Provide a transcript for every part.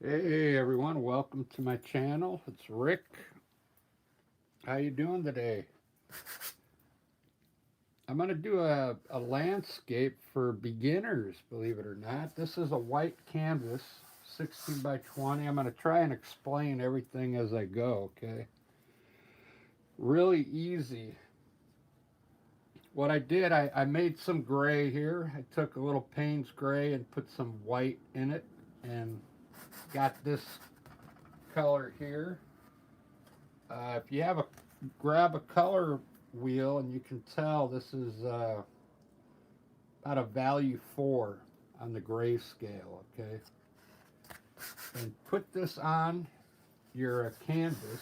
Hey everyone, welcome to my channel. It's Rick. How you doing today? I'm going to do a landscape for beginners, believe it or not. This is a white canvas, 16 by 20. I'm going to try and explain everything as I go, okay? Really easy. What I did, I made some gray here. I took a little Payne's gray and put some white in it and got this color here. If you have a grab a color wheel, and you can tell this is about a value 4 on the gray scale, okay? And put this on your canvas.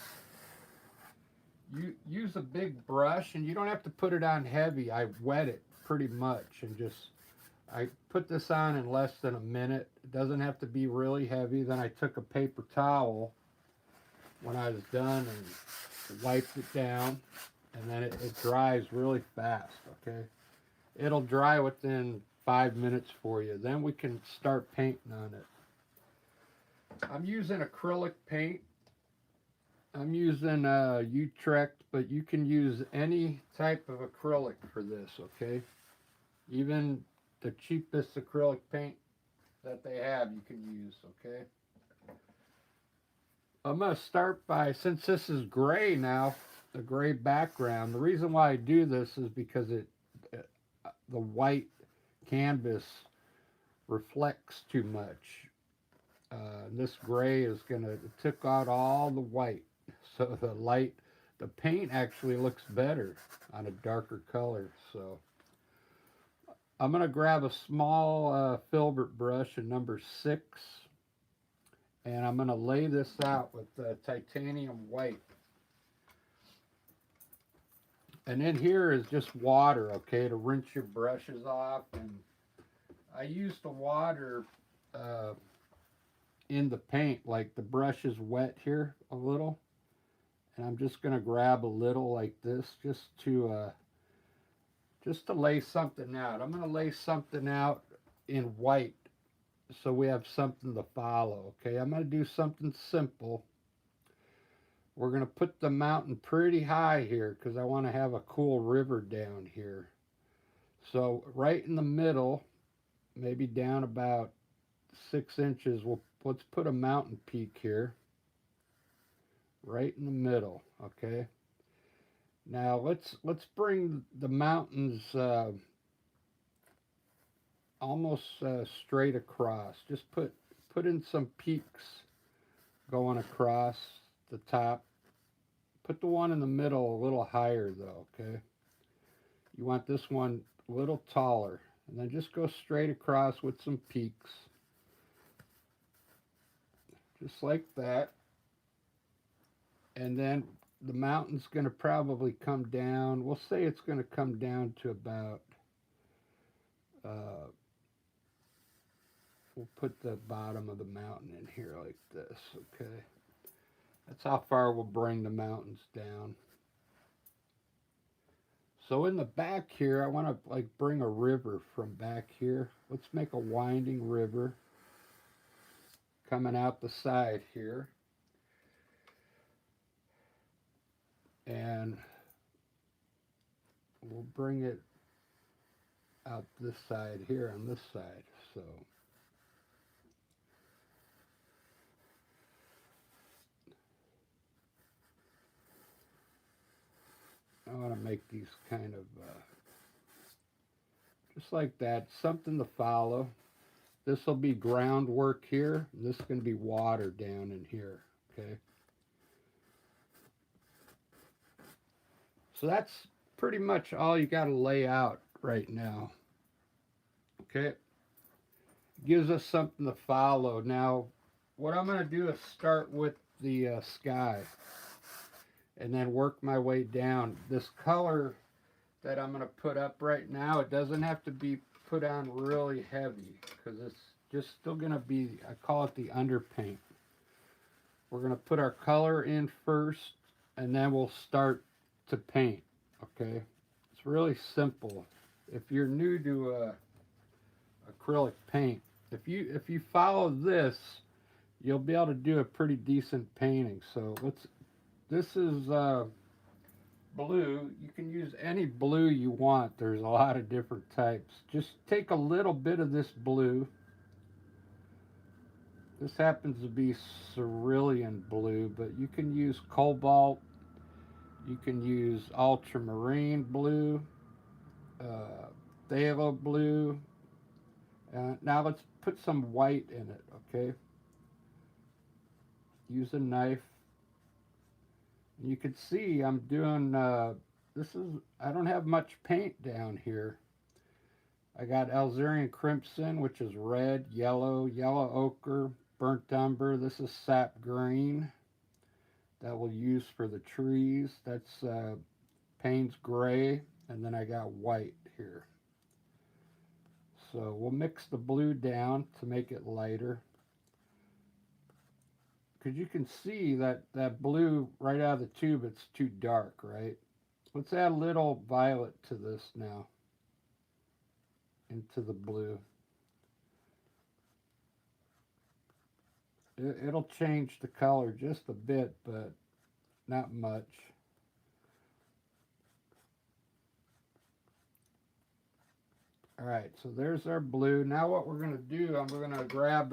You use a big brush, and you don't have to put it on heavy. I wet it pretty much, and I put this on in less than a minute. It doesn't have to be really heavy. Then I took a paper towel when I was done and wiped it down, and then it dries really fast, okay? It'll dry within 5 minutes for you. Then we can start painting on it. I'm using acrylic paint. I'm using Utrecht, but you can use any type of acrylic for this, okay? Even the cheapest acrylic paint that they have, you can use, okay? I'm going to start by, since this is gray now, the gray background, the reason why I do this is because the white canvas reflects too much. This gray is going to took out all the white, so the paint actually looks better on a darker color. So I'm going to grab a small filbert brush, a number 6, and I'm going to lay this out with titanium white. And in here is just water, okay, to rinse your brushes off. And I use the water in the paint, like the brush is wet here a little, and I'm just going to grab a little like this just to lay something out. I'm going to lay something out in white so we have something to follow, okay? I'm going to do something simple. We're going to put the mountain pretty high here because I want to have a cool river down here. So right in the middle, maybe down about 6 inches, let's put a mountain peak here. Right in the middle, okay? Now let's bring the mountains almost straight across. Just put in some peaks going across the top. Put the one in the middle a little higher though, okay? You want this one a little taller. And then just go straight across with some peaks. Just like that. And then the mountain's going to probably come down. We'll say it's going to come down to about, we'll put the bottom of the mountain in here like this, okay? That's how far we'll bring the mountains down. So in the back here, I want to like bring a river from back here. Let's make a winding river coming out the side here. And we'll bring it out this side here on this side. So I want to make these kind of just like that, something to follow. This will be groundwork here. And this is going to be water down in here, okay? So that's pretty much all you got to lay out right now, okay? Gives us something to follow. Now, what I'm going to do is start with the sky and then work my way down. This color that I'm going to put up right now, it doesn't have to be put on really heavy because it's just still going to be, I call it the underpaint. We're going to put our color in first and then we'll start to paint, okay? It's really simple. If you're new to acrylic paint, if you follow this, you'll be able to do a pretty decent painting. So this is blue. You can use any blue you want. There's a lot of different types. Just take a little bit of this blue. This happens to be cerulean blue, but you can use cobalt. You can use ultramarine blue, uh, phthalo blue. Now let's put some white in it, okay? Use a knife. And you can see I'm doing, I don't have much paint down here. I got Algerian crimson, which is red, yellow, yellow ochre, burnt umber. This is sap green that we'll use for the trees. That's Payne's gray, and then I got white here. So we'll mix the blue down to make it lighter. Because you can see that blue right out of the tube, it's too dark, right? Let's add a little violet to this now, into the blue. It'll change the color just a bit, but not much. All right, so there's our blue. Now what we're going to do, I'm going to grab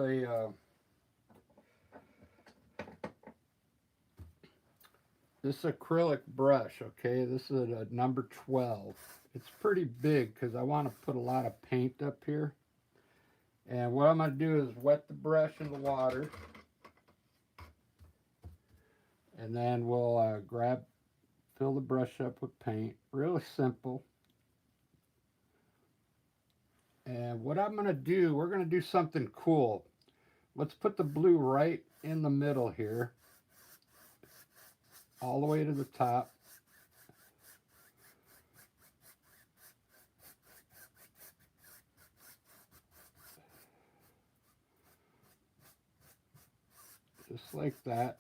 this acrylic brush, okay? This is a number 12. It's pretty big because I want to put a lot of paint up here. And what I'm going to do is wet the brush in the water. And then we'll fill the brush up with paint. Really simple. And what I'm going to do, we're going to do something cool. Let's put the blue right in the middle here, all the way to the top. Just like that.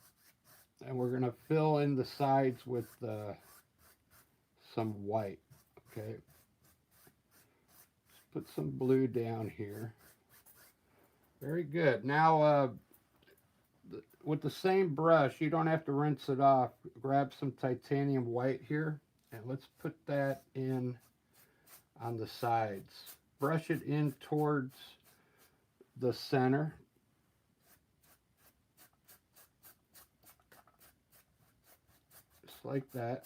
And we're going to fill in the sides with some white, okay? Let's put some blue down here. Very good. Now, with the same brush, you don't have to rinse it off. Grab some titanium white here, and let's put that in on the sides. Brush it in towards the center. Just like that.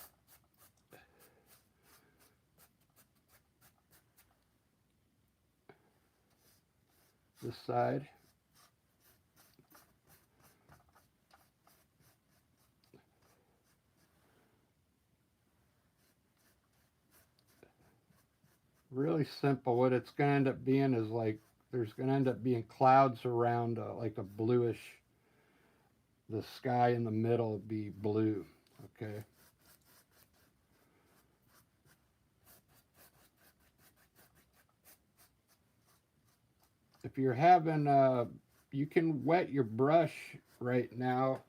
This side. Really simple. What it's going to end up being is like, there's going to end up being clouds around like a bluish, the sky in the middle will be blue, okay? If you're having, you can wet your brush right now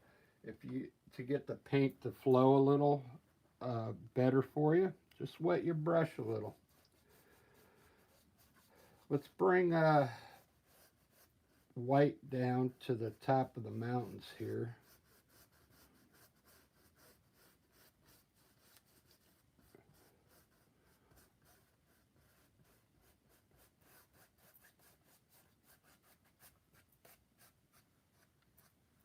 to get the paint to flow a little better for you. Just wet your brush a little. Let's bring white down to the top of the mountains here.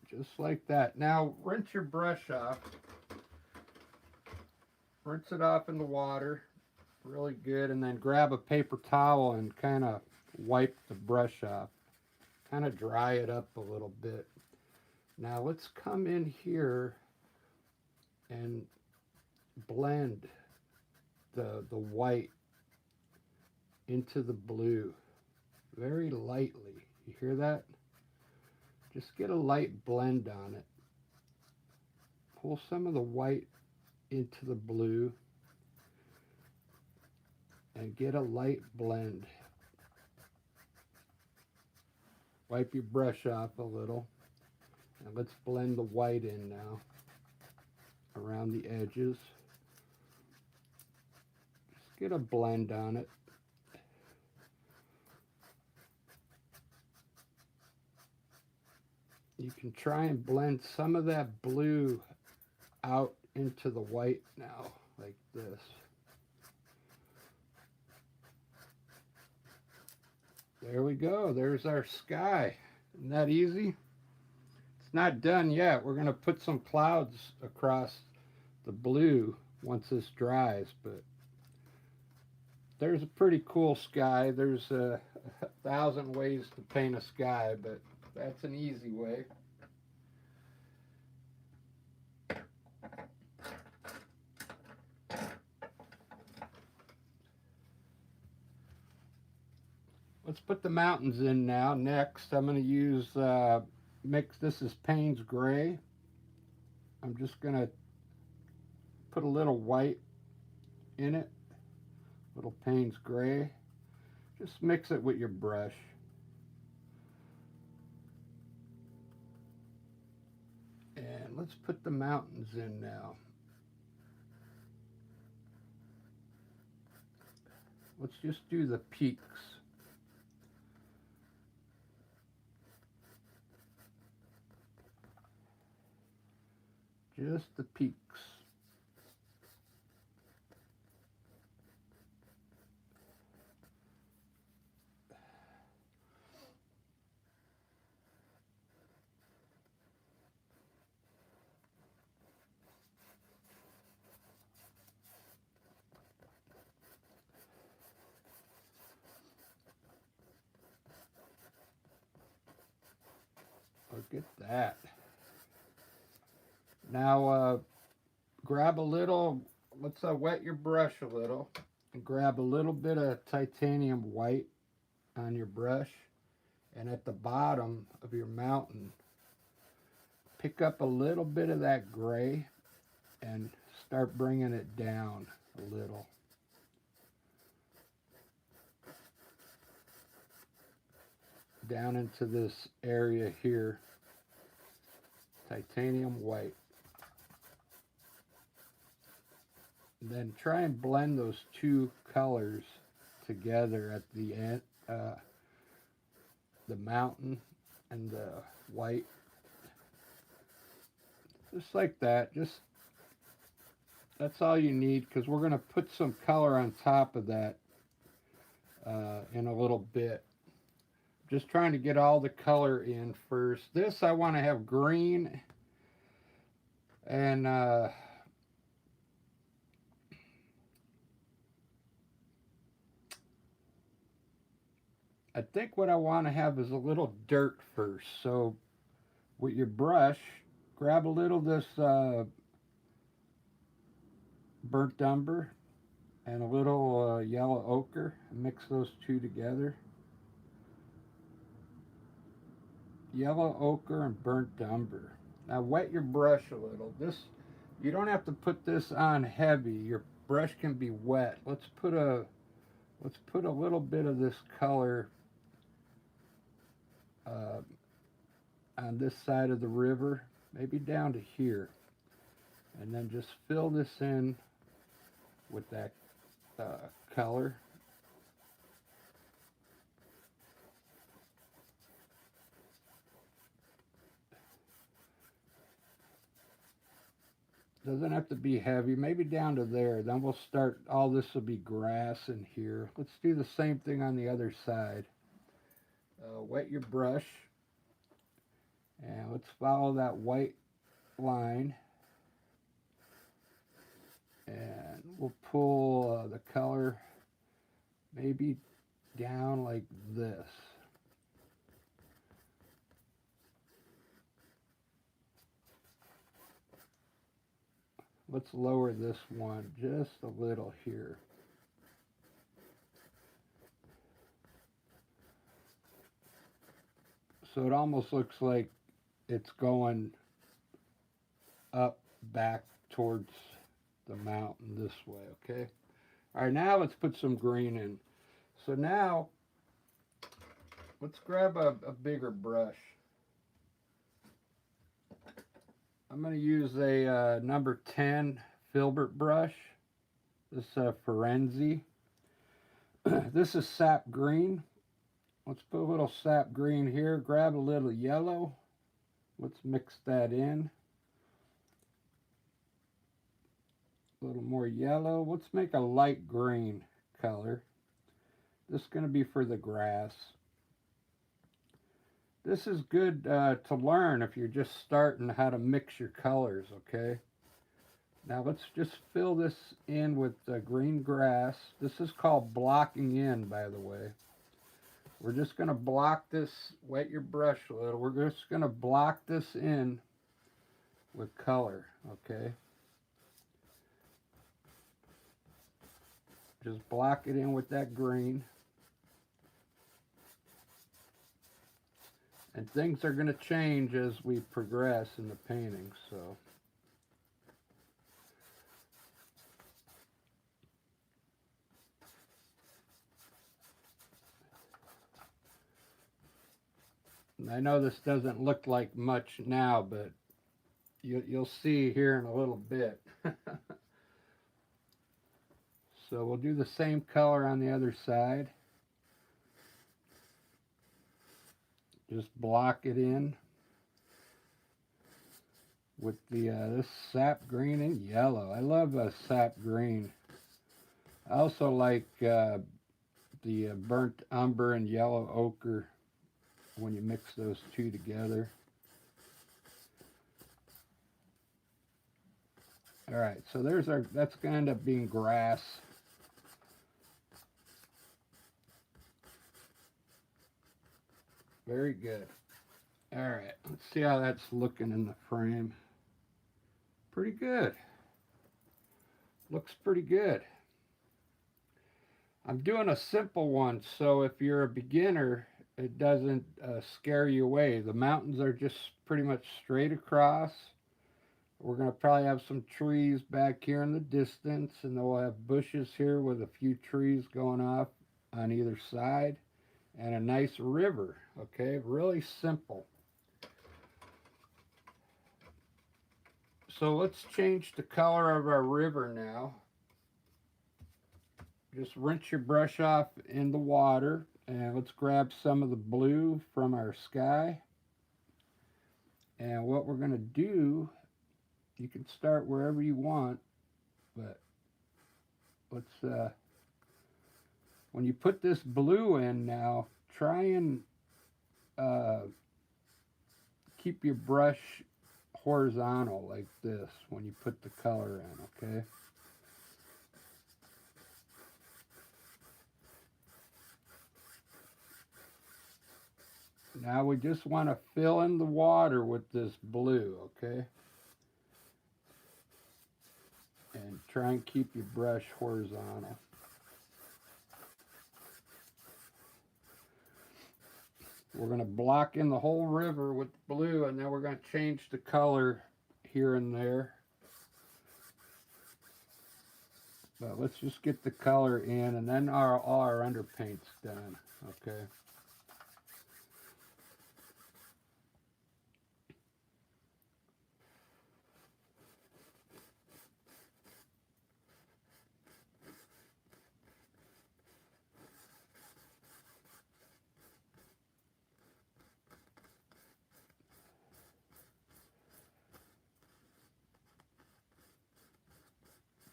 Just like that. Now rinse your brush off. Rinse it off in the water really good, and then grab a paper towel and kind of wipe the brush off. Kind of dry it up a little bit. Now let's come in here and blend the white into the blue very lightly. You hear that? Just get a light blend on it. Pull some of the white into the blue and get a light blend. Wipe your brush off a little, and let's blend the white in now around the edges. Just get a blend on it. You can try and blend some of that blue out into the white now, like this. There we go. There's our sky. Isn't that easy? It's not done yet. We're going to put some clouds across the blue once this dries, but there's a pretty cool sky. There's a thousand ways to paint a sky, but that's an easy way. Let's put the mountains in now. Next, I'm going to use this is Payne's Gray. I'm just going to put a little white in it, little Payne's Gray. Just mix it with your brush. And let's put the mountains in now. Let's just do the peaks. Just the peaks. Look at that. Now grab a little, let's wet your brush a little, and grab a little bit of titanium white on your brush, and at the bottom of your mountain, pick up a little bit of that gray and start bringing it down a little. Down into this area here, titanium white. And then try and blend those two colors together at the end, the mountain and the white. Just like that. Just that's all you need, because we're going to put some color on top of that in a little bit. Just trying to get all the color in first. This I want to have green and I think what I want to have is a little dirt first. So with your brush, grab a little of this burnt umber and a little yellow ochre, and mix those two together. Yellow ochre and burnt umber. Now wet your brush a little. You don't have to put this on heavy. Your brush can be wet. Let's put a little bit of this color on this side of the river, maybe down to here, and then just fill this in with that color. Doesn't have to be heavy, maybe down to there. Then we'll start, all this will be grass in here. Let's do the same thing on the other side. Wet your brush, and let's follow that white line, and we'll pull the color maybe down like this. Let's lower this one just a little here. So it almost looks like it's going up back towards the mountain this way, okay? All right, now let's put some green in. So now, let's grab a bigger brush. I'm going to use a number 10 filbert brush. This Firenze. This is sap green. Let's put a little sap green here. Grab a little yellow Let's mix that in. A little more yellow. Let's make a light green color. This is going to be for the grass. This is good to learn if you're just starting how to mix your colors, okay? Now let's just fill this in with green grass. This is called blocking in, by the way. We're just going to block this, wet your brush a little. We're just going to block this in with color, okay? Just block it in with that green. And things are going to change as we progress in the painting, so. And I know this doesn't look like much now, but you'll see here in a little bit. So we'll do the same color on the other side. Just block it in with the this sap green and yellow. I love sap green. I also like the burnt umber and yellow ochre when you mix those two together. All right, so there's our, that's going to end up being grass. Very good. All right, let's see how that's looking in the frame. Pretty good. Looks pretty good. I'm doing a simple one, so if you're a beginner, it doesn't scare you away. The mountains are just pretty much straight across. We're going to probably have some trees back here in the distance, and then we'll have bushes here with a few trees going off on either side, and a nice river, okay? Really simple. So let's change the color of our river now. Just rinse your brush off in the water, and let's grab some of the blue from our sky. And what we're going to do, you can start wherever you want, but let's, when you put this blue in now, try and keep your brush horizontal like this when you put the color in, okay? Now we just want to fill in the water with this blue, okay? And try and keep your brush horizontal. We're going to block in the whole river with blue, and then we're going to change the color here and there. But let's just get the color in, and then all our underpaint's done, okay?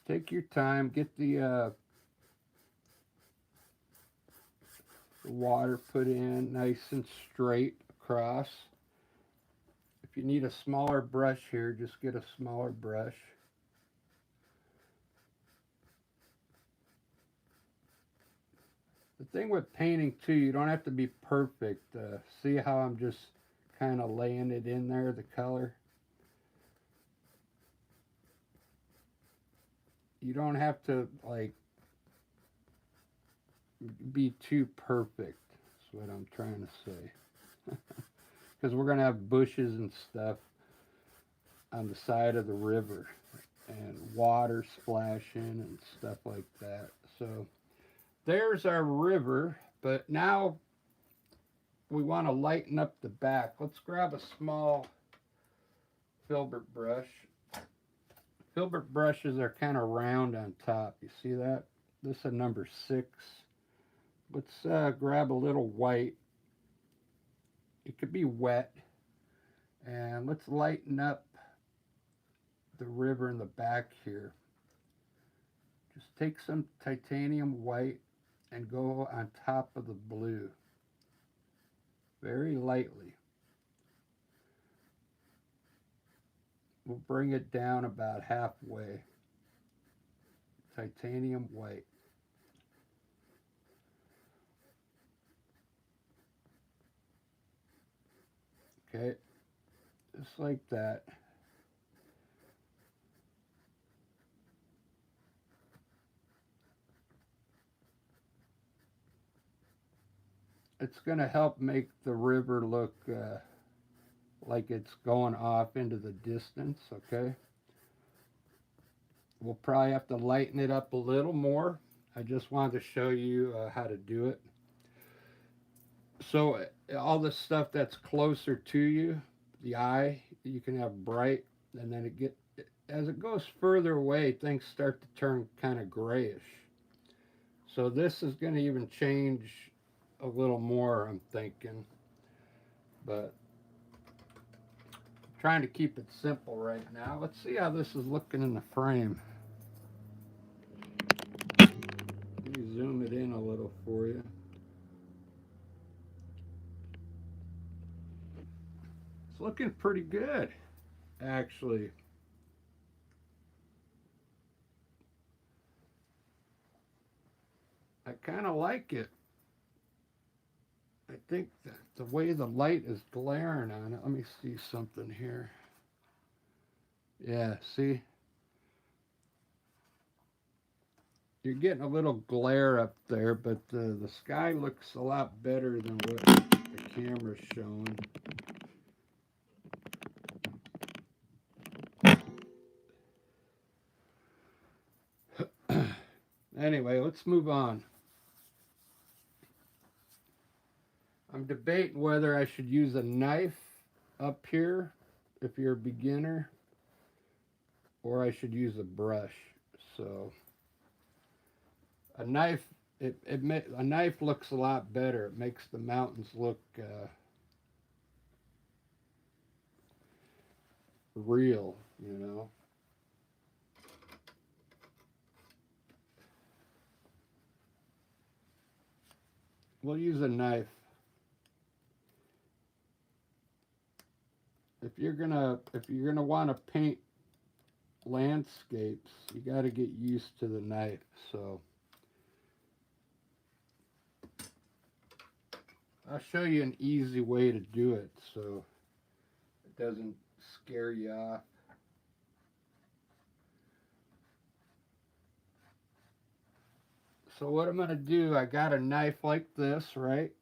Take your time, get the water put in nice and straight across. If you need a smaller brush here, just get a smaller brush. The thing with painting too, you don't have to be perfect. See how I'm just kind of laying it in there, the color? You don't have to like be too perfect, is what I'm trying to say. Because we're going to have bushes and stuff on the side of the river and water splashing and stuff like that. So there's our river, but now we want to lighten up the back. Let's grab a small filbert brush. Filbert brushes are kind of round on top. You see that? This is a number 6. Let's grab a little white. It could be wet. And let's lighten up the river in the back here. Just take some titanium white and go on top of the blue very lightly. We'll bring it down about halfway. Titanium white. Okay, just like that. It's going to help make the river look like it's going off into the distance, okay? We'll probably have to lighten it up a little more. I just wanted to show you how to do it. So all the stuff that's closer to you, the eye, you can have bright, and then as it goes further away, things start to turn kind of grayish. So this is going to even change a little more, I'm thinking. But I'm trying to keep it simple right now. Let's see how this is looking in the frame. Let me zoom it in a little for you. It's looking pretty good, actually. I kind of like it. I think that the way the light is glaring on it, let me see something here. Yeah, see? You're getting a little glare up there, but the sky looks a lot better than what the camera's showing. Anyway, let's move on. I'm debating whether I should use a knife up here if you're a beginner, or I should use a brush. So a knife, a knife looks a lot better. It makes the mountains look real, you know. We'll use a knife. If you're gonna want to paint landscapes, you got to get used to the knife. So I'll show you an easy way to do it so it doesn't scare you off. So what I'm going to do, I got a knife like this, right?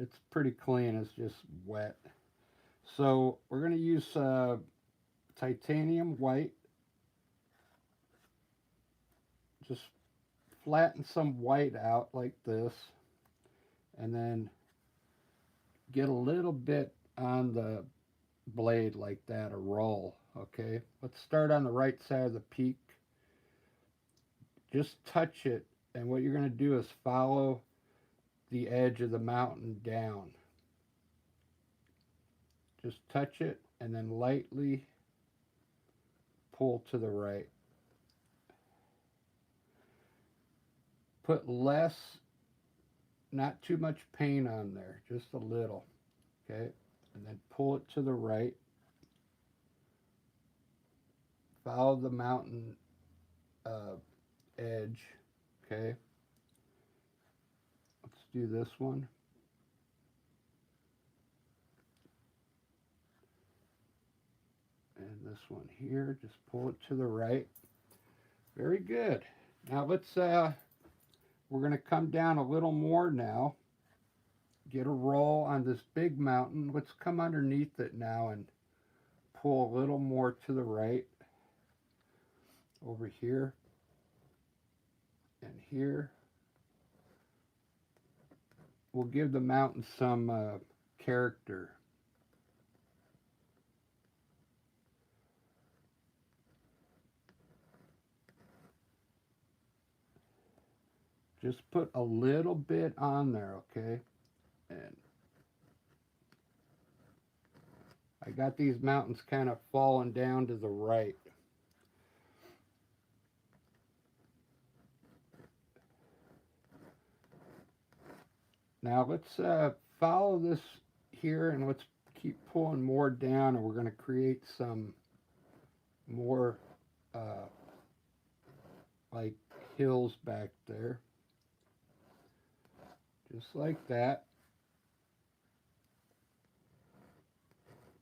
It's pretty clean, it's just wet. So we're going to use titanium white. Just flatten some white out like this, and then get a little bit on the blade like that, a roll. Okay, let's start on the right side of the peak. Just touch it, and what you're going to do is follow the edge of the mountain down. Just touch it and then lightly pull to the right. Put less, not too much paint on there, just a little. Okay, and then pull it to the right. Follow the mountain edge. Okay, let's do this one. And this one here, just pull it to the right. Very good. Now we're going to come down a little more now. Get a roll on this big mountain. Let's come underneath it now and pull a little more to the right. Over here and here. We'll give the mountain some character. Just put a little bit on there, okay? And I got these mountains kind of falling down to the right. Now let's follow this here, and let's keep pulling more down, and we're going to create some more uh, like hills back there. Just like that.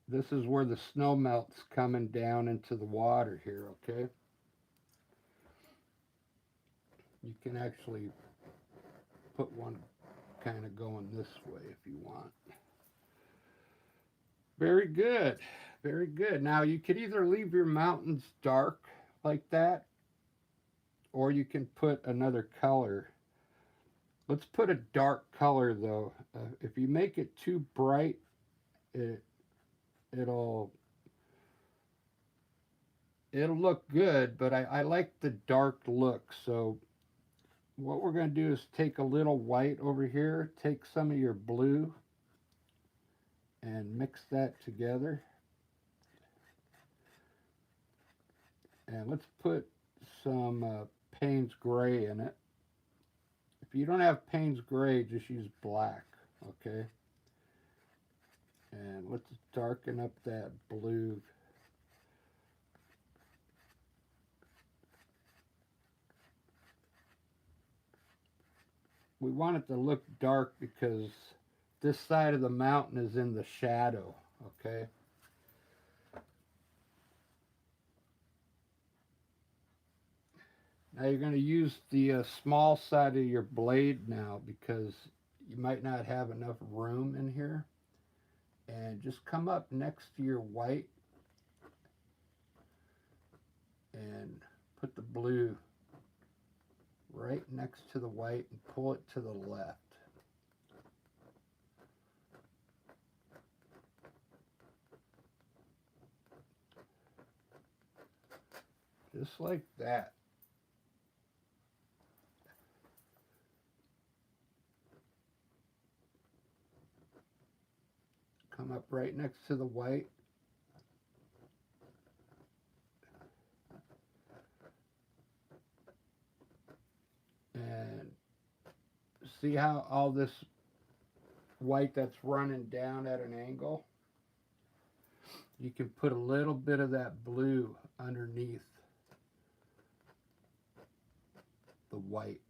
This is where the snow melt's coming down into the water here, okay? You can actually put one kind of going this way if you want. Very good. Very good. Now you could either leave your mountains dark like that, or you can put another color. Let's put a dark color though. If you make it too bright, it it'll it'll look good, but I like the dark look. So what we're going to do is take a little white over here, take some of your blue, and mix that together. And let's put some Payne's Gray in it. If you don't have Payne's Gray, just use black, okay? And let's darken up that blue. We want it to look dark because this side of the mountain is in the shadow, okay? Now you're going to use the small side of your blade now because you might not have enough room in here. And just come up next to your white and put the blue right next to the white and pull it to the left. Just like that. Come up right next to the white. And see how all this white that's running down at an angle? You can put a little bit of that blue underneath the white.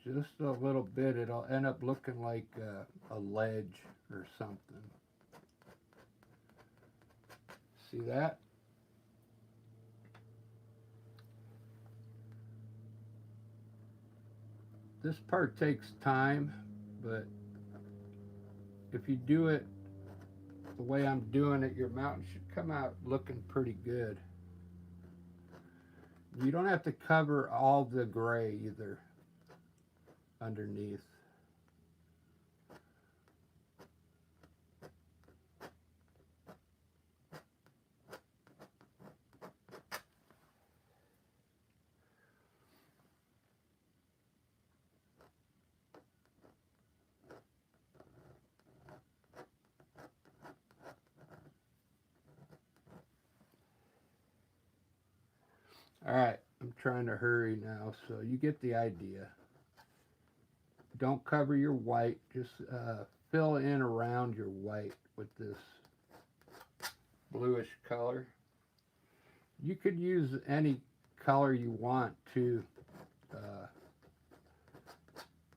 Just a little bit. It'll end up looking like a ledge or something. See that? This part takes time, but if you do it the way I'm doing it, your mountain should come out looking pretty good. You don't have to cover all the gray either underneath. All right, I'm trying to hurry now, so you get the idea. Don't cover your white, just fill in around your white with this bluish color. You could use any color you want to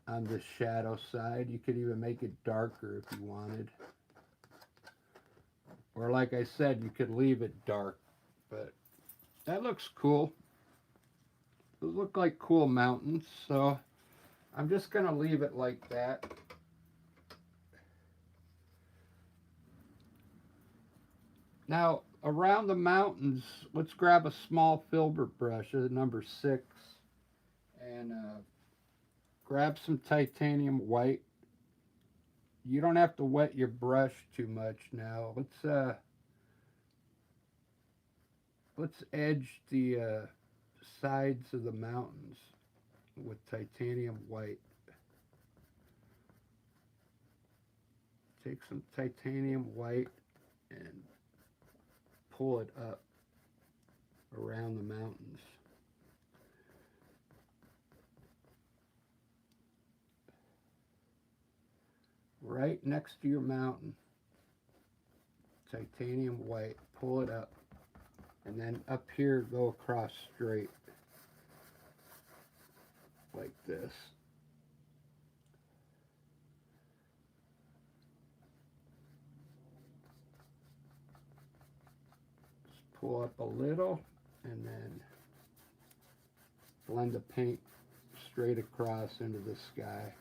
on the shadow side. You could even make it darker if you wanted. Or like I said, you could leave it dark, but that looks cool. Those look like cool mountains, so I'm just going to leave it like that. Now, around the mountains, let's grab a small filbert brush, number 6, and grab some titanium white. You don't have to wet your brush too much now. Let's edge the sides of the mountains. with titanium white. Take some titanium white and pull it up around the mountains. Right next to your mountain, titanium white, pull it up, and then up here go across straight like this. Just pull up a little and then blend the paint straight across into the sky.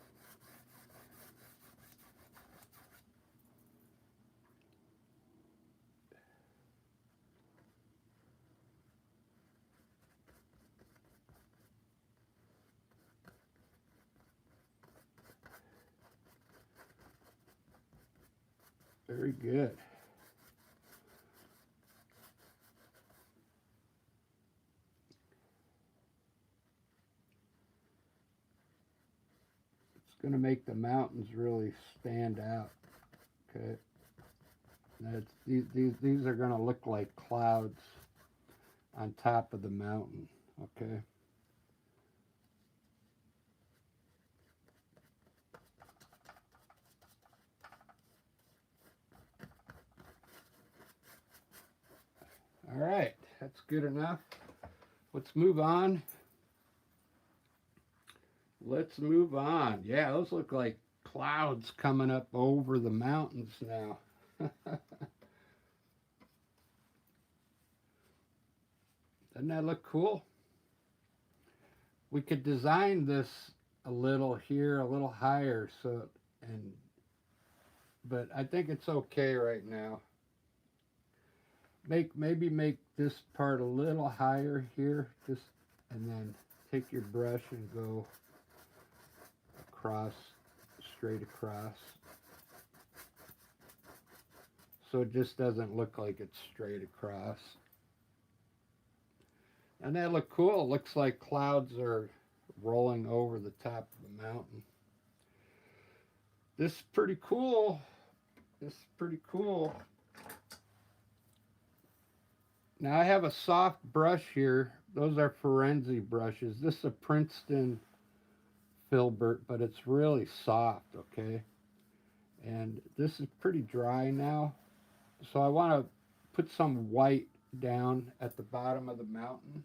Very good. It's going to make the mountains really stand out. Okay. That's, these are going to look like clouds on top of the mountain. Okay. All right, that's good enough. Let's move on. Let's move on. Yeah, those look like clouds coming up over the mountains now. Doesn't that look cool? We could design this a little here, a little higher, but I think it's okay right now. Maybe make this part a little higher here, just, and then take your brush and go across, straight across, so it just doesn't look like it's straight across. And that look cool. It looks like clouds are rolling over the top of the mountain. This is pretty cool. This is pretty cool. Now I have a soft brush here. Those are Forenzi brushes. This is a Princeton filbert, but it's really soft, okay? And this is pretty dry now. So I want to put some white down at the bottom of the mountain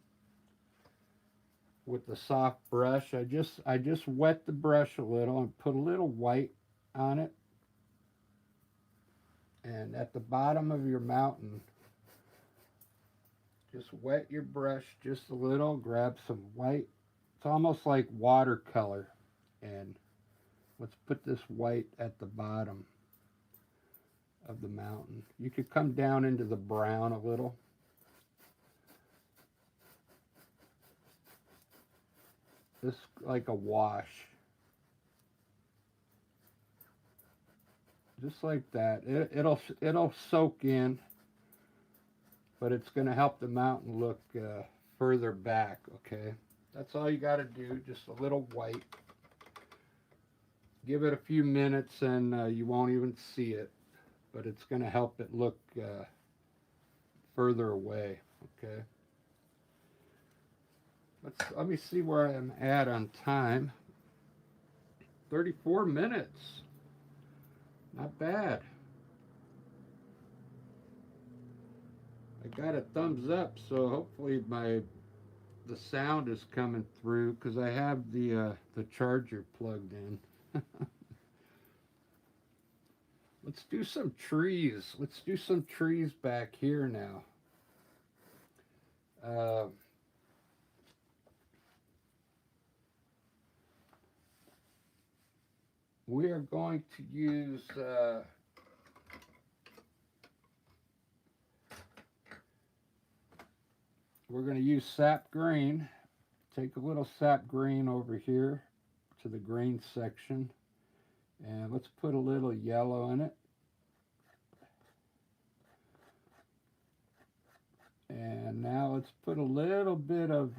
with the soft brush. I just wet the brush a little and put a little white on it. And at the bottom of your mountain, just wet your brush just a little, grab some white. It's almost like watercolor. And let's put this white at the bottom of the mountain. You could come down into the brown a little. This like a wash. Just like that. It'll soak in, but it's going to help the mountain look further back, okay? That's all you got to do, just a little white. Give it a few minutes and you won't even see it, but it's going to help it look further away, okay? Let me see where I'm at on time. 34 minutes. Not bad. I got a thumbs up, so hopefully the sound is coming through because I have the charger plugged in. Let's do some trees. Let's do some trees back here now. We are going to use we're going to use sap green. Take a little sap green over here to the green section, and let's put a little yellow in it. And now let's put a little bit of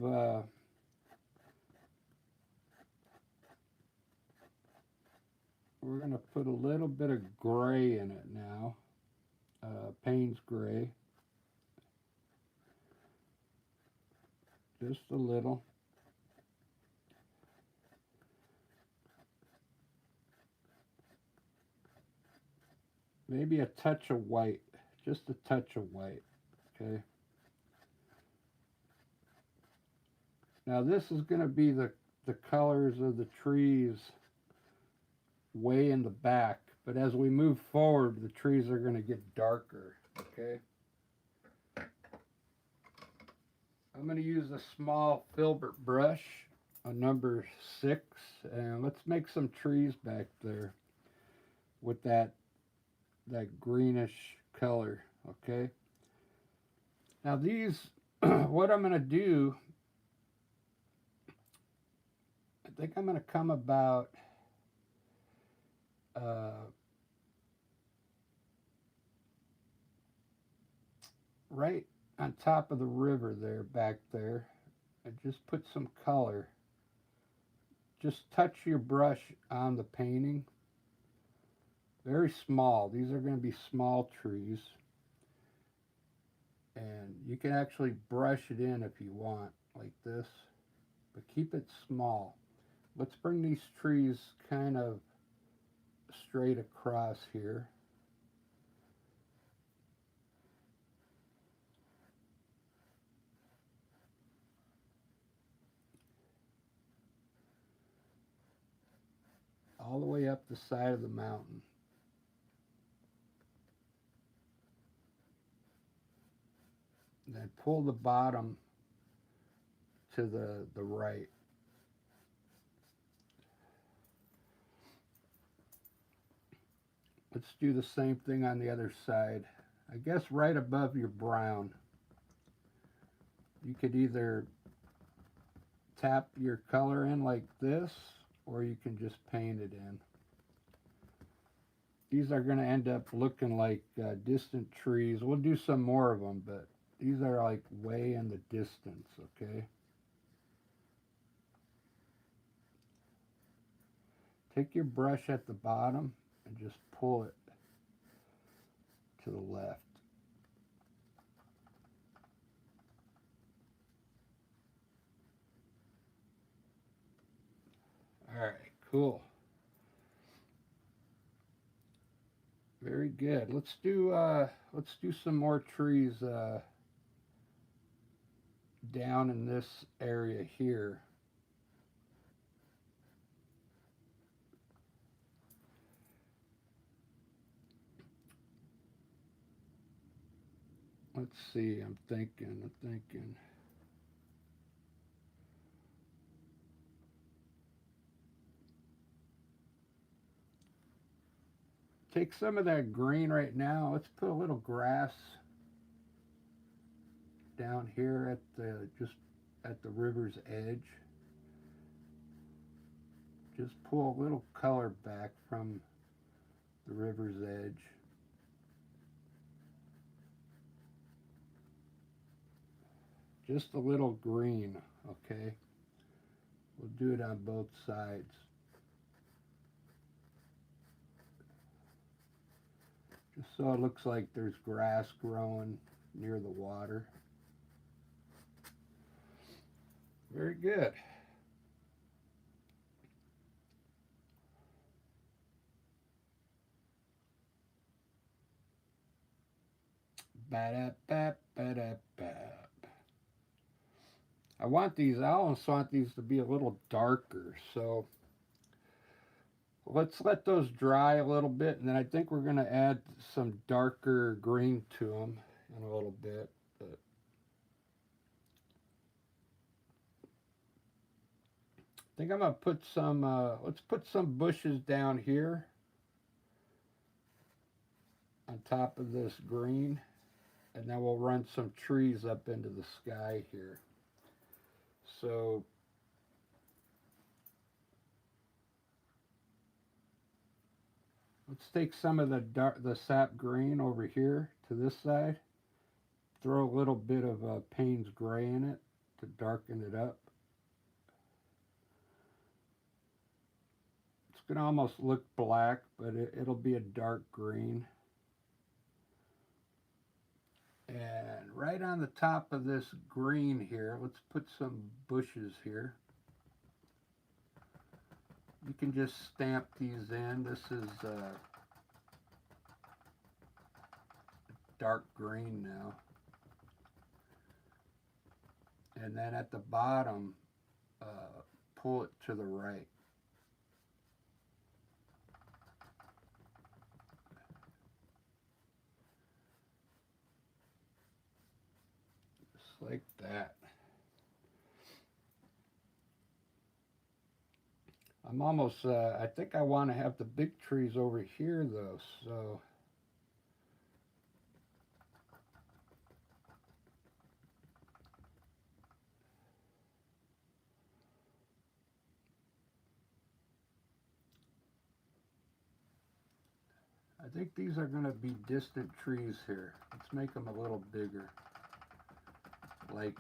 we're going to put a little bit of gray in it now. Payne's gray. Just a little. Maybe a touch of white. Just a touch of white. Okay. Now this is going to be the colors of the trees way in the back. But as we move forward, the trees are going to get darker. Okay. I'm going to use a small filbert brush, a number 6, and let's make some trees back there with that greenish color. Okay. Now these, what I'm going to do, I think I'm going to come about right on top of the river there, back there, and just put some color. Just touch your brush on the painting. Very small. These are going to be small trees. And you can actually brush it in if you want, like this. But keep it small. Let's bring these trees kind of straight across here. All the way up the side of the mountain. And then pull the bottom to the right. Let's do the same thing on the other side. I guess right above your brown. You could either tap your color in like this, or you can just paint it in. These are going to end up looking like distant trees. We'll do some more of them, but these are like way in the distance, okay? Take your brush at the bottom and just pull it to the left. All right, cool. Very good. Let's do some more trees down in this area here. Let's see. I'm thinking. Take some of that green right now. Let's put a little grass down here at the river's edge. Just pull a little color back from the river's edge. Just a little green, okay? We'll do it on both sides. Just so it looks like there's grass growing near the water. Very good. Ba-da-ba-ba-da-ba. I almost want these to be a little darker, so let's let those dry a little bit, and then I think we're going to add some darker green to them in a little bit. But I think I'm going to put some, let's put some bushes down here on top of this green, and then we'll run some trees up into the sky here. So let's take some of the sap green over here to this side. Throw a little bit of Payne's gray in it to darken it up. Let's going to almost look black, but it'll be a dark green. And right on the top of this green here, let's put some bushes here. You can just stamp these in. This is dark green now. And then at the bottom, pull it to the right. Just like that. I'm almost, I think I want to have the big trees over here though, so. I think these are going to be distant trees here. Let's make them a little bigger, like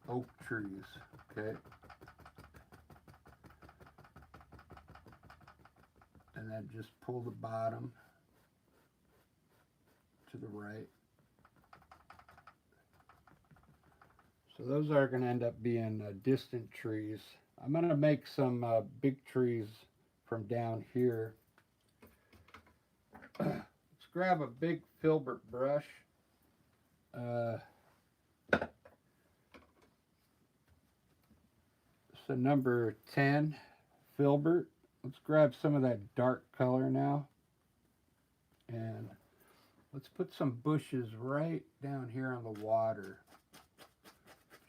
oak trees, okay? And then just pull the bottom to the right. So those are going to end up being distant trees. I'm going to make some big trees from down here. Let's grab a big filbert brush. It's a number 10 filbert. Let's grab some of that dark color now. And let's put some bushes right down here on the water.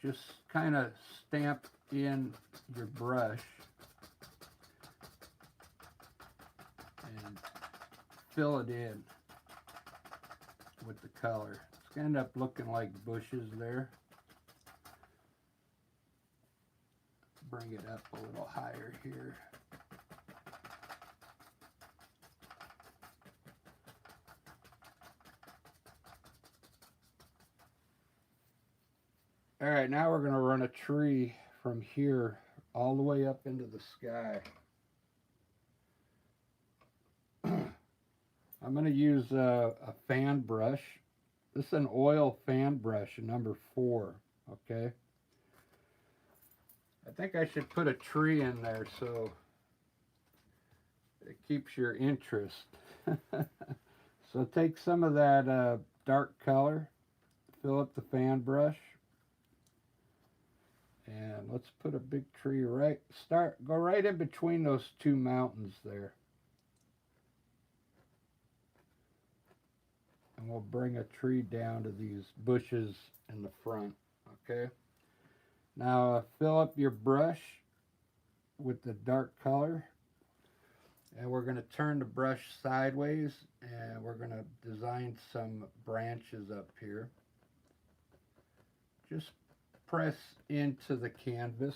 Just kind of stamp in your brush and fill it in with the color. It's going to end up looking like bushes there. Bring it up a little higher here. All right, now we're going to run a tree from here all the way up into the sky. I'm going to use a fan brush. This is an oil fan brush, number 4, okay? I think I should put a tree in there so it keeps your interest. So take some of that dark color, fill up the fan brush, and let's put a big tree go right in between those two mountains there. And we'll bring a tree down to these bushes in the front, okay? Now fill up your brush with the dark color, and we're going to turn the brush sideways, and we're going to design some branches up here. Just press into the canvas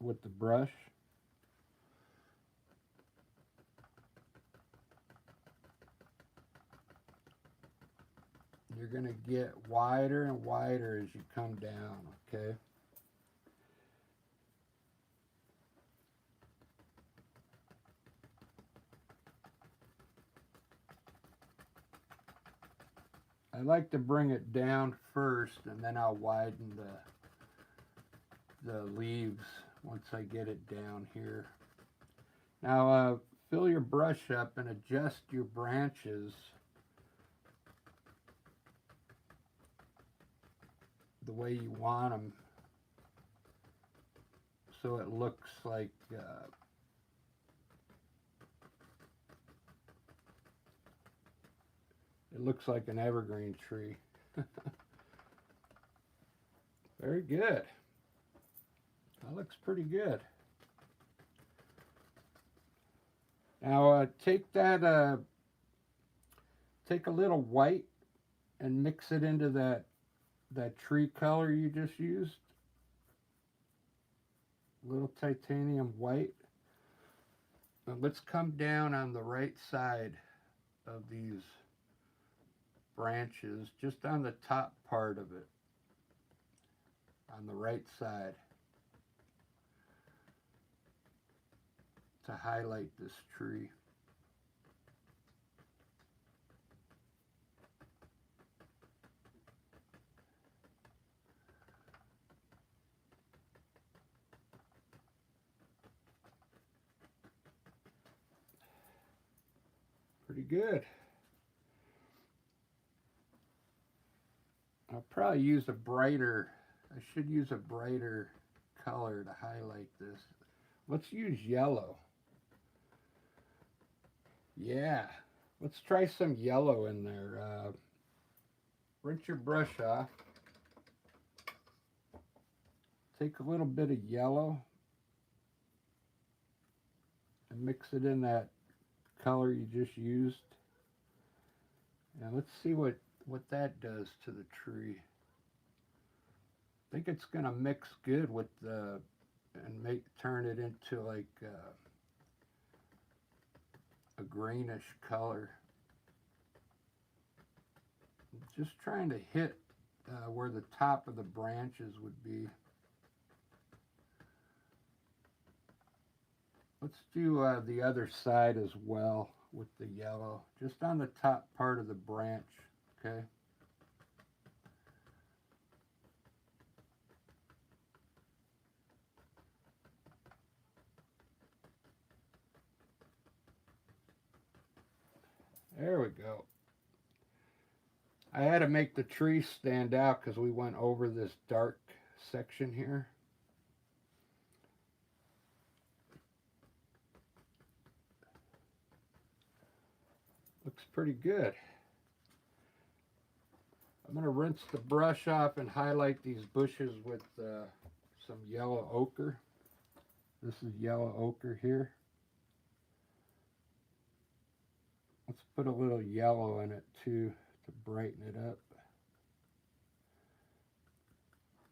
with the brush. You're going to get wider and wider as you come down, okay? I like to bring it down first, and then I'll widen the leaves once I get it down here. Now fill your brush up and adjust your branches the way you want them, so it looks like an evergreen tree. Very good. That looks pretty good. Now take a little white and mix it into that tree color you just used. A little titanium white. Now let's come down on the right side of these branches, just on the top part of it, on the right side. to highlight this tree. Pretty good. I'll probably use a brighter, I should use a brighter color to highlight this. Let's use yellow. Yeah, let's try some yellow in there. Rinse your brush off. Take a little bit of yellow and mix it in that color you just used. And let's see what that does to the tree. I think it's gonna mix good with the, and turn it into like a greenish color. Just trying to hit where the top of the branches would be. Let's do the other side as well with the yellow, just on the top part of the branch, okay? There we go. I had to make the tree stand out because we went over this dark section here. Looks pretty good. I'm going to rinse the brush off and highlight these bushes with some yellow ochre. This is yellow ochre here. Let's put a little yellow in it too to brighten it up.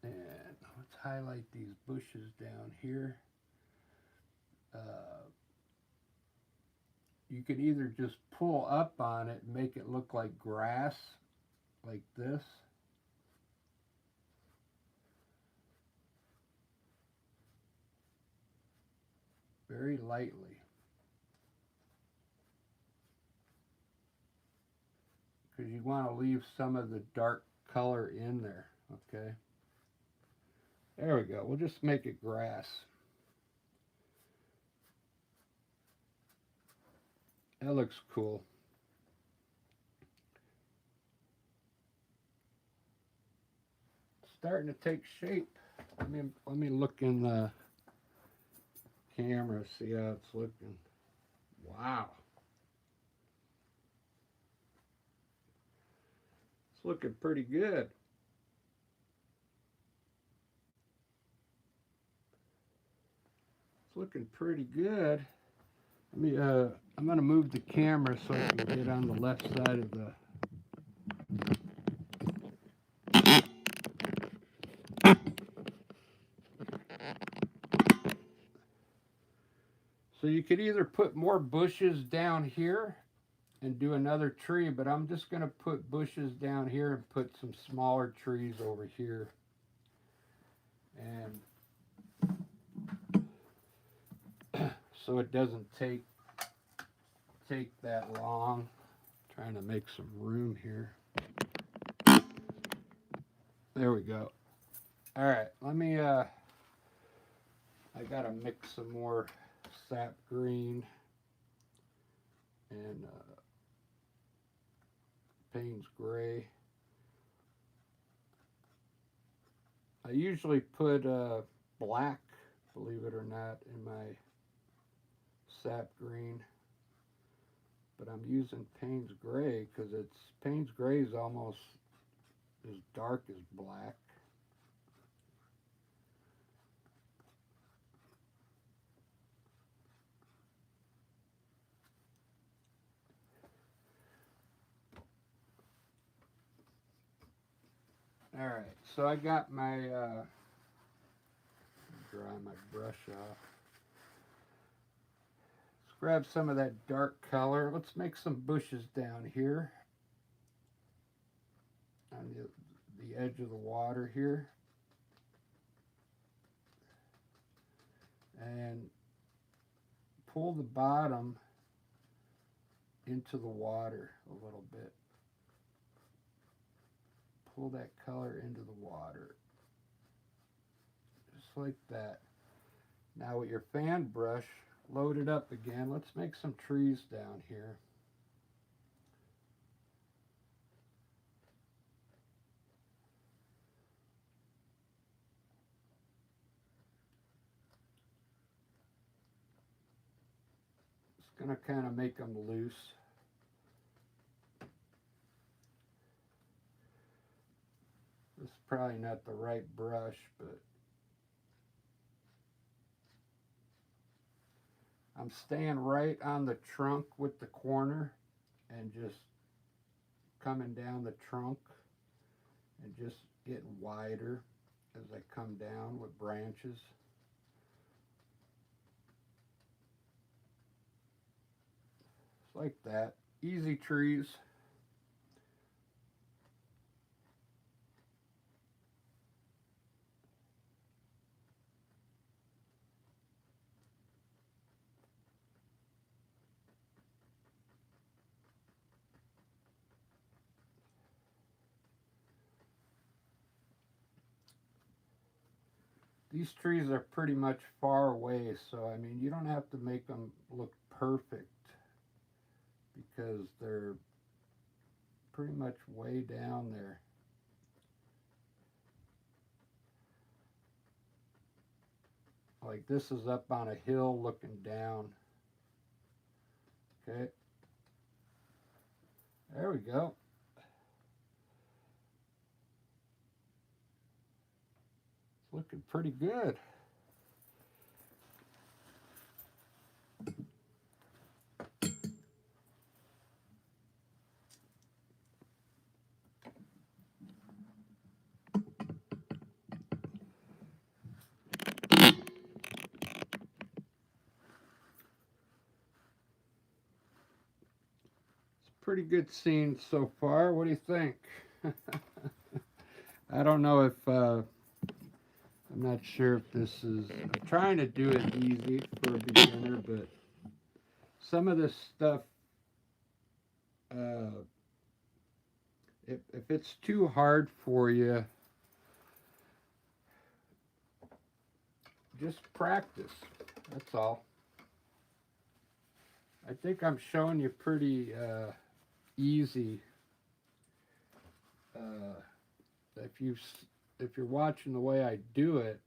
And let's highlight these bushes down here. You could either just pull up on it and make it look like grass, like this. Very lightly. Because you want to leave some of the dark color in there, okay? There we go. We'll just make it grass. That looks cool. It's starting to take shape. Let me look in the camera, see how it's looking. Wow. It's looking pretty good. It's looking pretty good. I'm going to move the camera so I can get on the left side of the... So you could either put more bushes down here and do another tree, but I'm just going to put bushes down here and put some smaller trees over here. And so it doesn't take that long. I'm trying to make some room here. There we go. All right, let me I gotta mix some more sap green and Payne's gray. I usually put black, believe it or not, in my sap green, but I'm using Payne's gray because Payne's gray is almost as dark as black. All right, so I got my dry my brush off. Let's grab some of that dark color. Let's make some bushes down here on the edge of the water here. pull the bottom into the water a little bit. Pull that color into the water. Just like that. Now with your fan brush, load it up again. Let's make some trees down here. It's going to kind of make them loose. This is probably not the right brush, but I'm staying right on the trunk with the corner and just coming down the trunk and just getting wider as I come down with branches. Just like that. Easy trees. These trees are pretty much far away, so I mean, you don't have to make them look perfect because they're pretty much way down there. Like this is up on a hill looking down. Okay. There we go. It's looking pretty good. Pretty good scene so far. What do you think? I don't know if I'm not sure if this is. I'm trying to do it easy for a beginner, but some of this stuff, if it's too hard for you, just practice. That's all. I think I'm showing you pretty easy. If you're watching the way I do it,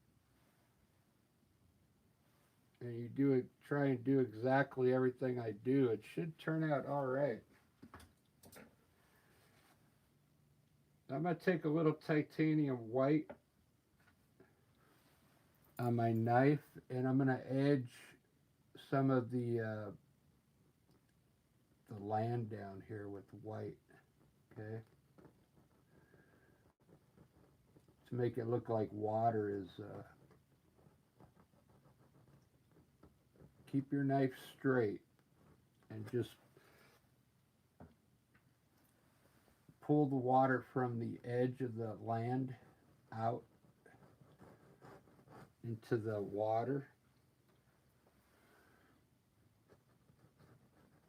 and you do it, try and do exactly everything I do, it should turn out all right. I'm going to take a little titanium white on my knife, and I'm going to edge some of the land down here with white, okay? To make it look like water is, keep your knife straight and just pull the water from the edge of the land out into the water.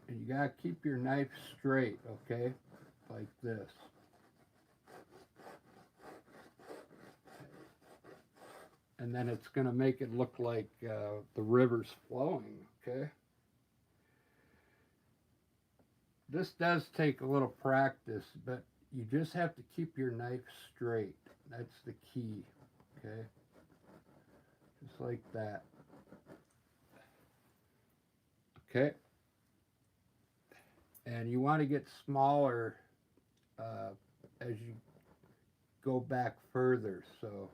And you gotta keep your knife straight, okay? Like this. And then it's gonna make it look like the river's flowing, okay? This does take a little practice, but you just have to keep your knife straight. That's the key, okay? Just like that. Okay. And you want to get smaller as you go back further, so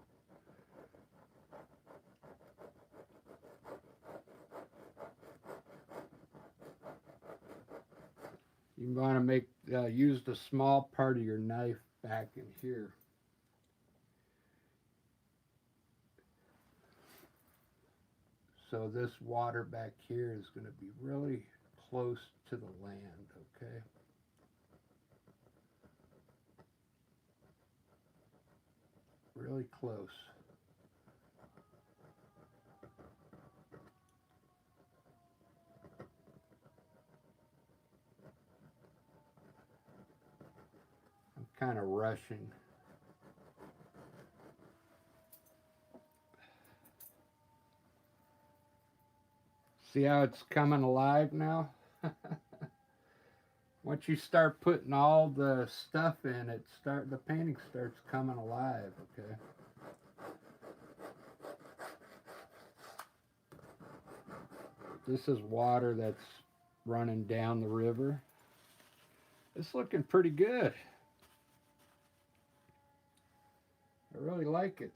you want to make use the small part of your knife back in here. So this water back here is going to be really close to the land, okay? Really close. kind of rushing. See how it's coming alive now? Once you start putting all the stuff in, the painting starts coming alive, okay? This is water that's running down the river. It's looking pretty good. I really like it.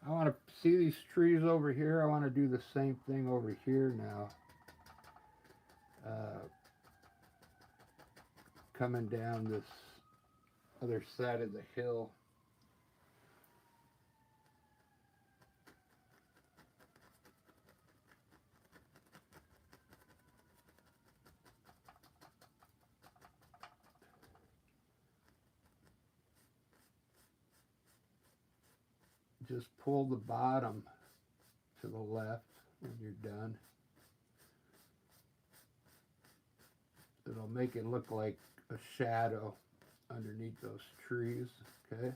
I want to see these trees over here. I want to do the same thing over here now. Coming down this other side of the hill. Just pull the bottom to the left when you're done. It'll make it look like a shadow underneath those trees, okay?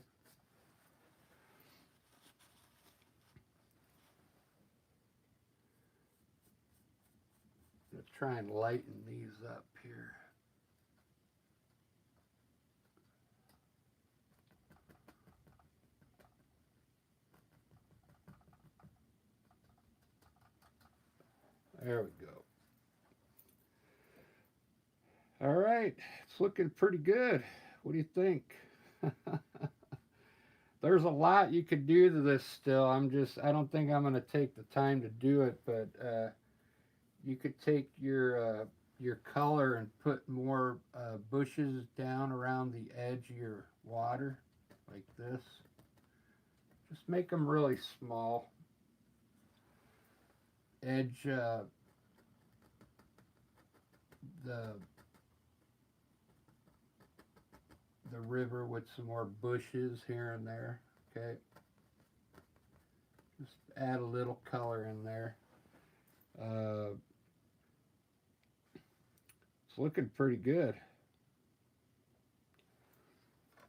Let's try and lighten these up here. There we go. All right, it's looking pretty good. What do you think? There's a lot you could do to this still. I don't think I'm going to take the time to do it, but you could take your color and put more bushes down around the edge of your water, like this. Just make them really small. Edge the river with some more bushes here and there, okay? Just add a little color in there. It's looking pretty good.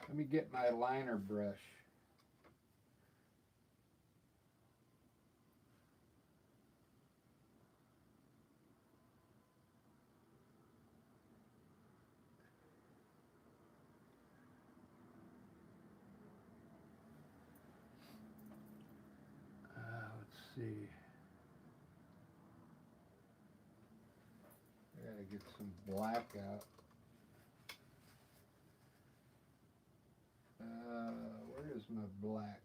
Let me get my liner brush. Let's see. I gotta get some black out. Where is my black?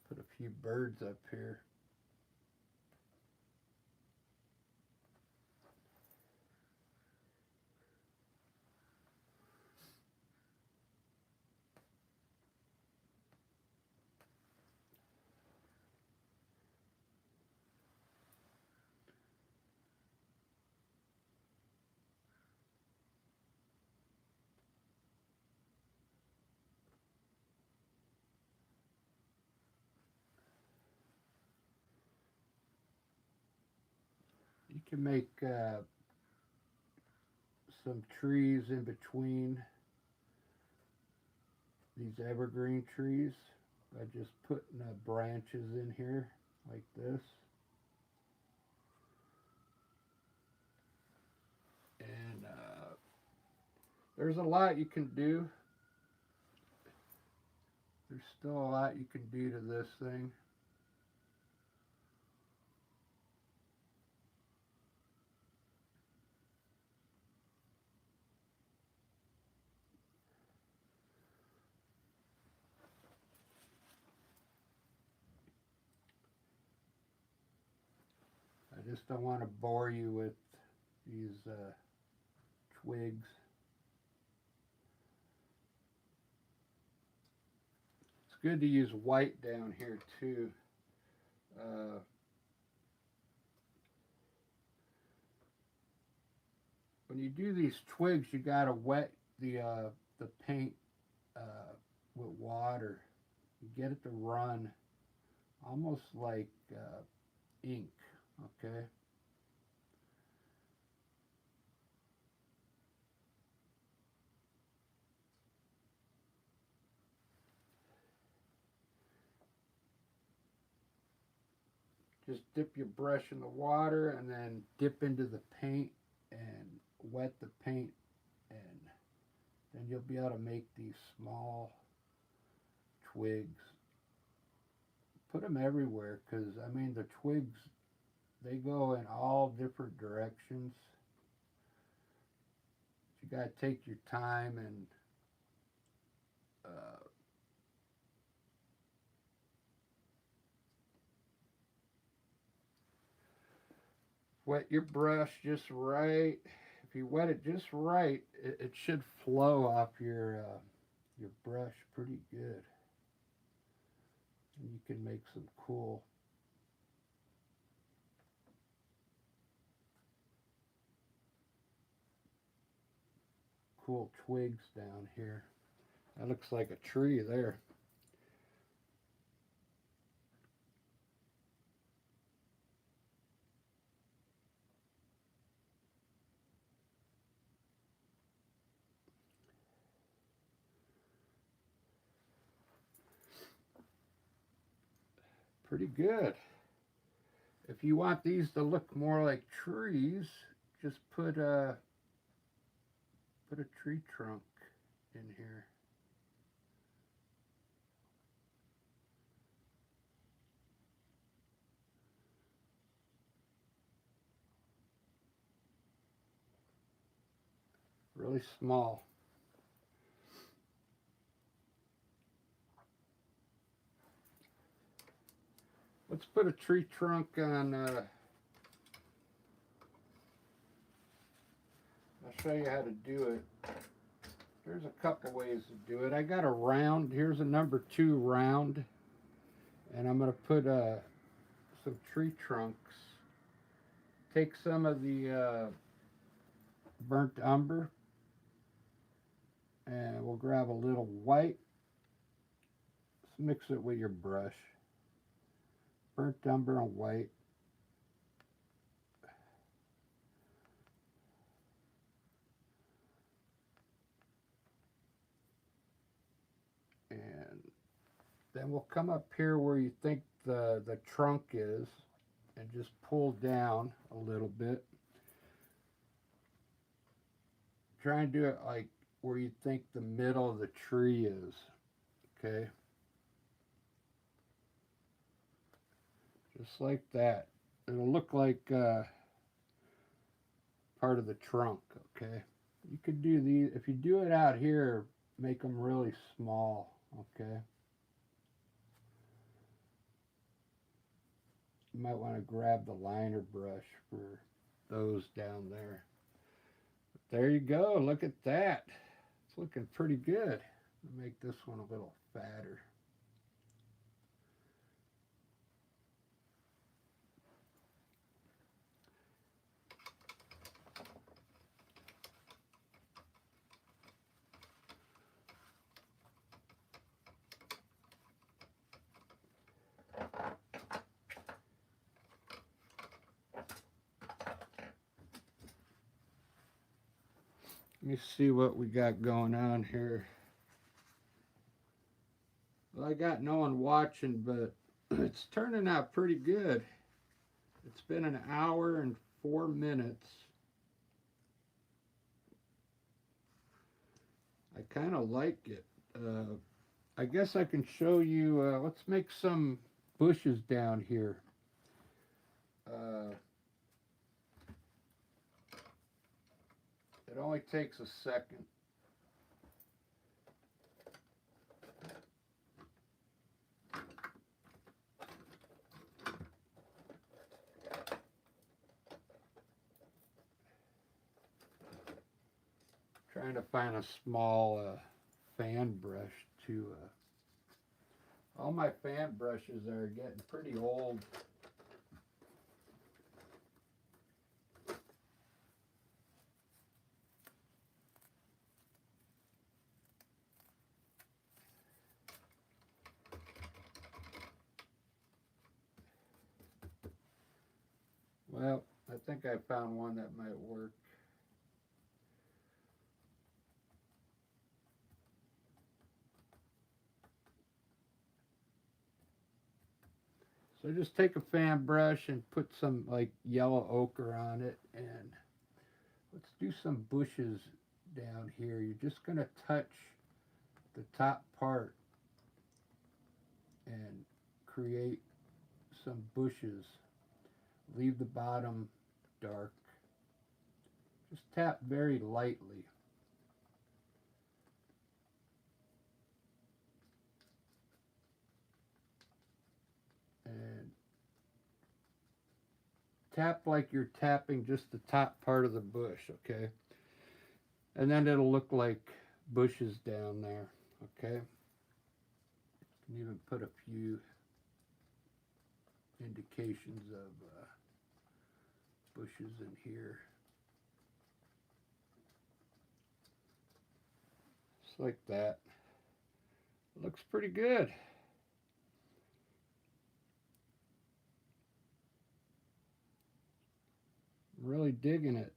Put a few birds up here. You can make some trees in between these evergreen trees by just putting branches in here like this. And there's a lot you can do. There's still a lot you can do to this thing. I just don't want to bore you with these twigs. It's good to use white down here too. Uh, when you do these twigs, you gotta wet the paint uh, with water. You get it to run almost like ink. Okay. Just dip your brush in the water and then dip into the paint and wet the paint, and then you'll be able to make these small twigs. Put them everywhere because, I mean, the twigs, they go in all different directions. You got to take your time and uh, wet your brush just right. If you wet it just right, it should flow off your brush pretty good. And you can make some cool twigs down here. That looks like a tree there. Pretty good. If you want these to look more like trees, just put a tree trunk in here. Really small. Let's put a tree trunk on. I'll show you how to do it. There's a couple ways to do it. I got a round. Here's a number 2 round, and I'm going to put some tree trunks. Take some of the burnt umber, and we'll grab a little white. Let's mix it with your brush. Burnt umber and white. And then we'll come up here where you think the trunk is and just pull down a little bit. Try and do it like where you think the middle of the tree is. Okay? Just like that. It'll look like part of the trunk. Okay? You could do these, if you do it out here, make them really small. Okay? You might want to grab the liner brush for those down there. But there you go. Look at that. It's looking pretty good. I'll make this one a little fatter. Let me see what we got going on here. Well, I got no one watching, but it's turning out pretty good. It's been an hour and 4 minutes. I kind of like it. I guess I can show you. Let's make some bushes down here. It only takes a second. Trying to find a small fan brush to All my fan brushes are getting pretty old. Well, I think I found one that might work. So just take a fan brush and put some like yellow ochre on it, and let's do some bushes down here. You're just going to touch the top part and create some bushes. Leave the bottom dark. Just tap very lightly. And tap like you're tapping just the top part of the bush, okay? And then it'll look like bushes down there, okay? You can even put a few indications of bushes in here. Just like that. Looks pretty good. I'm really digging it.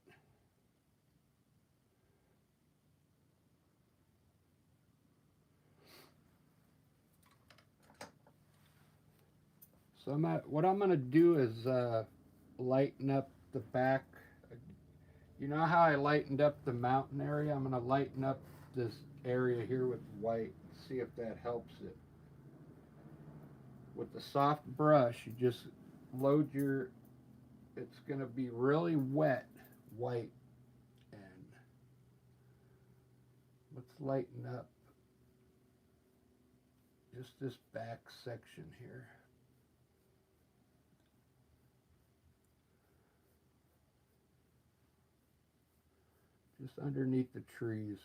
So what I'm going to do is lighten up the back. You know how I lightened up the mountain area? I'm going to lighten up this area here with white. See if that helps it. With the soft brush, you just load your, it's going to be really wet white. And let's lighten up just this back section here. Just underneath the trees.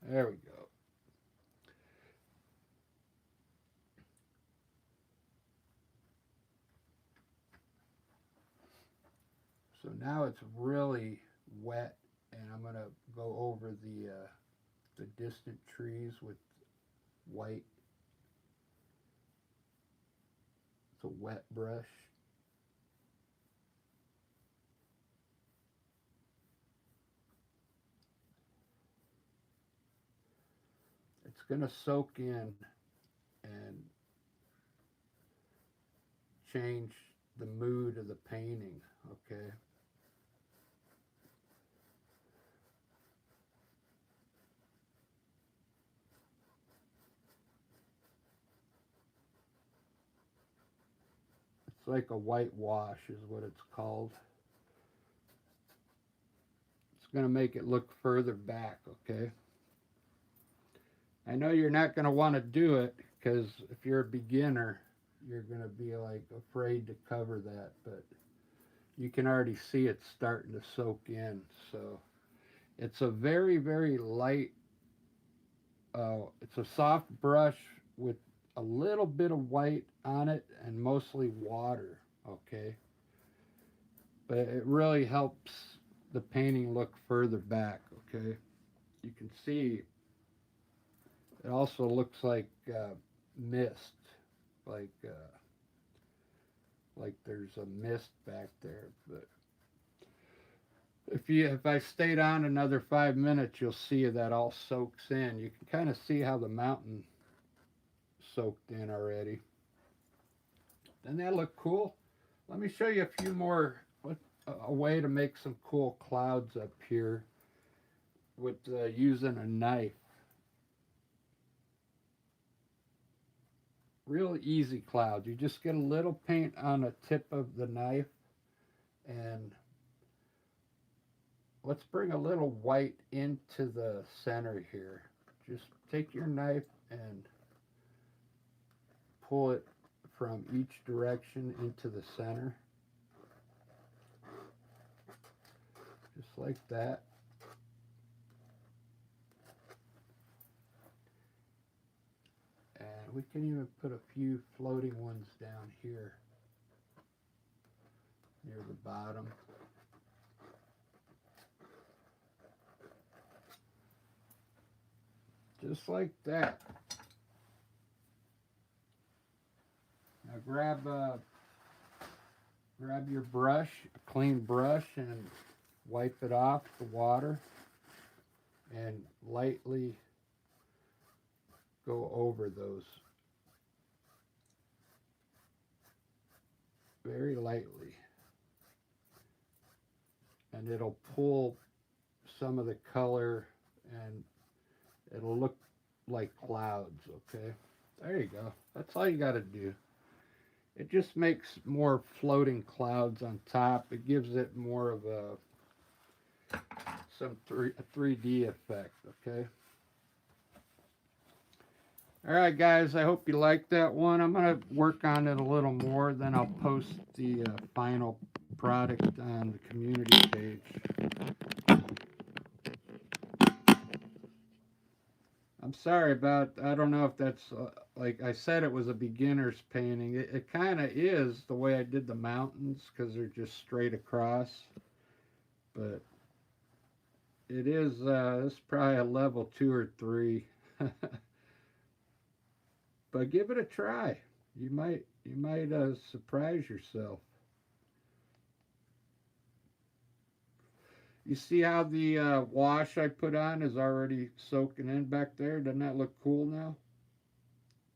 There we go. So now it's really wet, and I'm going to go over the distant trees with white. It's a wet brush. It's going to soak in and change the mood of the painting, okay? It's like a whitewash is what it's called. It's going to make it look further back, okay? I know you're not going to want to do it because if you're a beginner, you're going to be like afraid to cover that, but you can already see it starting to soak in. So it's a very, very light, it's a soft brush with a little bit of white on it and mostly water, okay? But it really helps the painting look further back, okay? You can see it also looks like mist, like uh, like there's a mist back there. But if I stayed on another 5 minutes, you'll see that all soaks in. You can kind of see how the mountain soaked in already. Doesn't that look cool? Let me show you a few more. A way to make some cool clouds up here with using a knife. Real easy clouds. You just get a little paint on the tip of the knife, and let's bring a little white into the center here, just take your knife and pull it from each direction into the center. Just like that. And we can even put a few floating ones down here near the bottom. Just like that. Now grab your brush, a clean brush, and wipe it off the water and lightly go over those. Very lightly. And it'll pull some of the color and it'll look like clouds, okay? There you go. That's all you got to do. It just makes more floating clouds on top. It gives it more of a 3D effect, okay? All right, guys, I hope you liked that one. I'm going to work on it a little more, then I'll post the final product on the community page. I'm sorry about, I don't know if that's, like I said, it was a beginner's painting. It kind of is the way I did the mountains because they're just straight across. But it is, it's probably a level 2 or 3. But give it a try. You might surprise yourself. You see how the wash I put on is already soaking in back there? Doesn't that look cool now?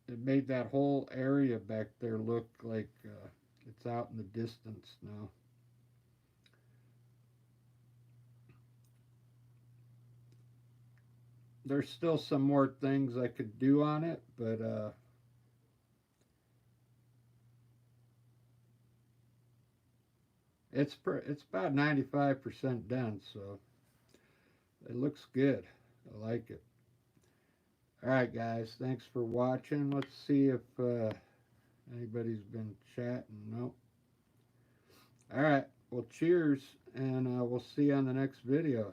It made that whole area back there look like it's out in the distance now. There's still some more things I could do on it, but it's about 95% done, so it looks good. I like it. All right, guys, thanks for watching. Let's see if anybody's been chatting. Nope. All right, well, cheers, and we'll see you on the next video.